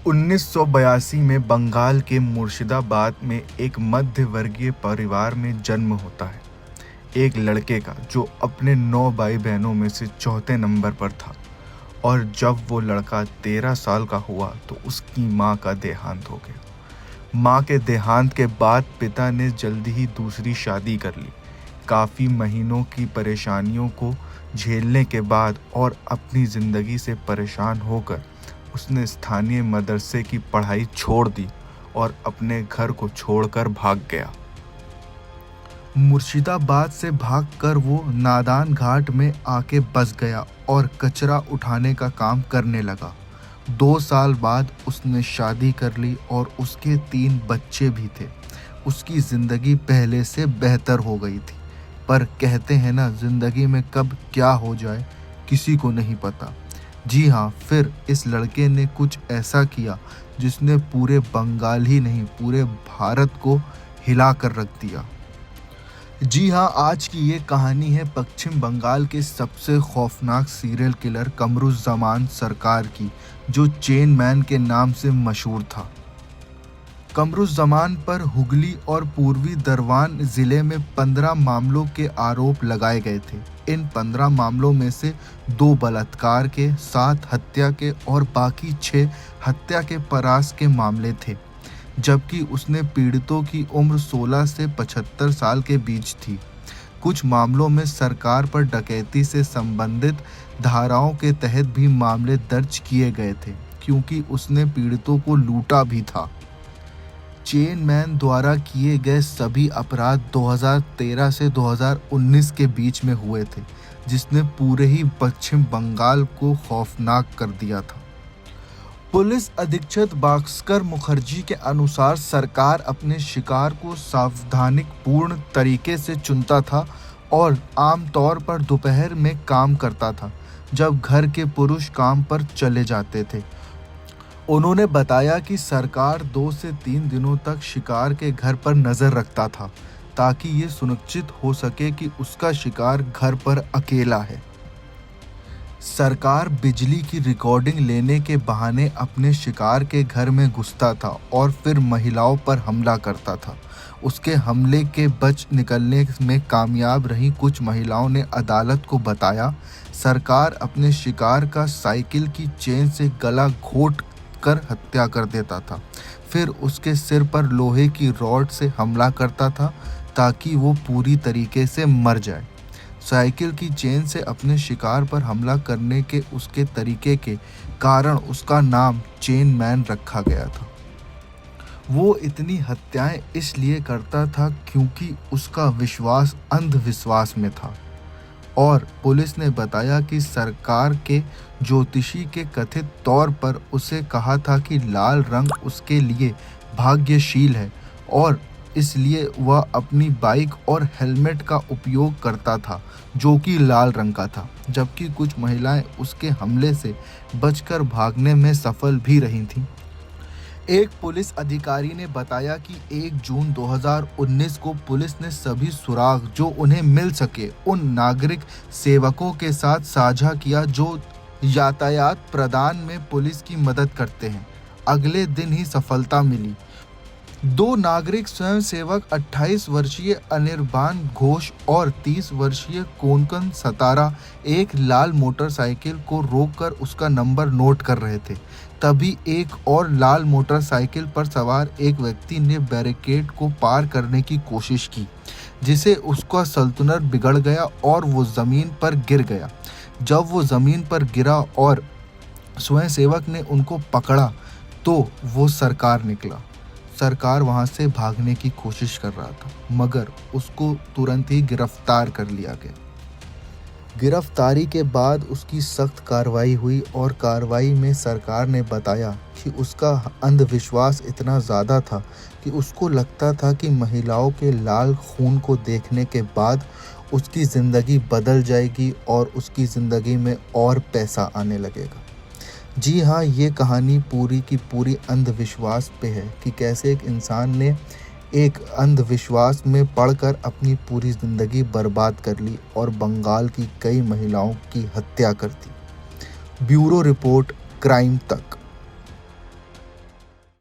1982 में बंगाल के मुर्शिदाबाद में एक मध्य वर्गीय परिवार में जन्म होता है, एक लड़के का जो अपने 9 भाई बहनों में से चौथे नंबर पर था। और जब वो लड़का 13 साल का हुआ तो उसकी माँ का देहांत हो गया। माँ के देहांत के बाद पिता ने जल्दी ही दूसरी शादी कर ली। काफ़ी महीनों की परेशानियों को झेलने के बाद और अपनी ज़िंदगी से परेशान होकर उसने स्थानीय मदरसे की पढ़ाई छोड़ दी और अपने घर को छोड़कर भाग गया। मुर्शिदाबाद से भागकर वो नादान घाट में आके बस गया और कचरा उठाने का काम करने लगा। 2 साल बाद उसने शादी कर ली और उसके 3 बच्चे भी थे। उसकी ज़िंदगी पहले से बेहतर हो गई थी, पर कहते हैं ना, ज़िंदगी में कब क्या हो जाए किसी को नहीं पता। जी हाँ, फिर इस लड़के ने कुछ ऐसा किया जिसने पूरे बंगाल ही नहीं, पूरे भारत को हिला कर रख दिया। जी हाँ, आज की ये कहानी है पश्चिम बंगाल के सबसे खौफनाक सीरियल किलर कमरुज़्ज़मान सरकार की, जो चेन मैन के नाम से मशहूर था। कमरुज़्ज़मान पर हुगली और पूर्वी दरवान ज़िले में 15 मामलों के आरोप लगाए गए थे। इन 15 मामलों में से 2 बलात्कार के, 7 हत्या के और बाकी 6 हत्या के प्रयास के मामले थे, जबकि उसने पीड़ितों की उम्र 16 से 75 साल के बीच थी। कुछ मामलों में सरकार पर डकैती से संबंधित धाराओं के तहत भी मामले दर्ज किए गए थे, क्योंकि उसने पीड़ितों को लूटा भी था। चेन मैन द्वारा किए गए सभी अपराध 2013 से 2019 के बीच में हुए थे, जिसने पूरे ही पश्चिम बंगाल को खौफनाक कर दिया था। पुलिस अधीक्षक भास्कर मुखर्जी के अनुसार सरकार अपने शिकार को सावधानीपूर्ण तरीके से चुनता था और आमतौर पर दोपहर में काम करता था, जब घर के पुरुष काम पर चले जाते थे। उन्होंने बताया कि सरकार 2 से 3 दिनों तक शिकार के घर पर नज़र रखता था, ताकि ये सुनिश्चित हो सके कि उसका शिकार घर पर अकेला है। सरकार बिजली की रिकॉर्डिंग लेने के बहाने अपने शिकार के घर में घुसता था और फिर महिलाओं पर हमला करता था। उसके हमले के बच निकलने में कामयाब रही कुछ महिलाओं ने अदालत को बताया, सरकार अपने शिकार का साइकिल की चेन से गला घोट कर हत्या कर देता था। फिर उसके सिर पर लोहे की रॉड से हमला करता था ताकि वो पूरी तरीके से मर जाए। साइकिल की चेन से अपने शिकार पर हमला करने के उसके तरीके के कारण उसका नाम चेन मैन रखा गया था। वो इतनी हत्याएं इसलिए करता था क्योंकि उसका विश्वास अंधविश्वास में था। और पुलिस ने बताया कि सरकार के ज्योतिषी के कथित तौर पर उसे कहा था कि लाल रंग उसके लिए भाग्यशील है और इसलिए वह अपनी बाइक और हेलमेट का उपयोग करता था, जो कि लाल रंग का था। जबकि कुछ महिलाएं उसके हमले से बचकर भागने में सफल भी रही थीं। एक पुलिस अधिकारी ने बताया कि 1 जून 2019 को पुलिस ने सभी सुराग जो उन्हें मिल सके उन नागरिक सेवकों के साथ साझा किया जो यातायात प्रदान में पुलिस की मदद करते हैं। अगले दिन ही सफलता मिली। 2 नागरिक स्वयंसेवक 28 वर्षीय अनिर्बान घोष और 30 वर्षीय कोंकण सतारा एक लाल मोटरसाइकिल को रोककर उसका नंबर नोट कर रहे थे। तभी एक और लाल मोटरसाइकिल पर सवार एक व्यक्ति ने बैरिकेड को पार करने की कोशिश की, जिसे उसका संतुलन बिगड़ गया और वो ज़मीन पर गिर गया। जब वो ज़मीन पर गिरा और स्वयंसेवक ने उनको पकड़ा तो वो सरकार निकला। सरकार वहां से भागने की कोशिश कर रहा था, मगर उसको तुरंत ही गिरफ्तार कर लिया गया। गिरफ्तारी के बाद उसकी सख्त कार्रवाई हुई और कार्रवाई में सरकार ने बताया कि उसका अंधविश्वास इतना ज़्यादा था कि उसको लगता था कि महिलाओं के लाल खून को देखने के बाद उसकी ज़िंदगी बदल जाएगी और उसकी ज़िंदगी में और पैसा आने लगेगा। जी हाँ, ये कहानी पूरी की पूरी अंधविश्वास पे है कि कैसे एक इंसान ने एक अंधविश्वास में पड़कर अपनी पूरी ज़िंदगी बर्बाद कर ली और बंगाल की कई महिलाओं की हत्या कर दी। ब्यूरो रिपोर्ट, क्राइम तक।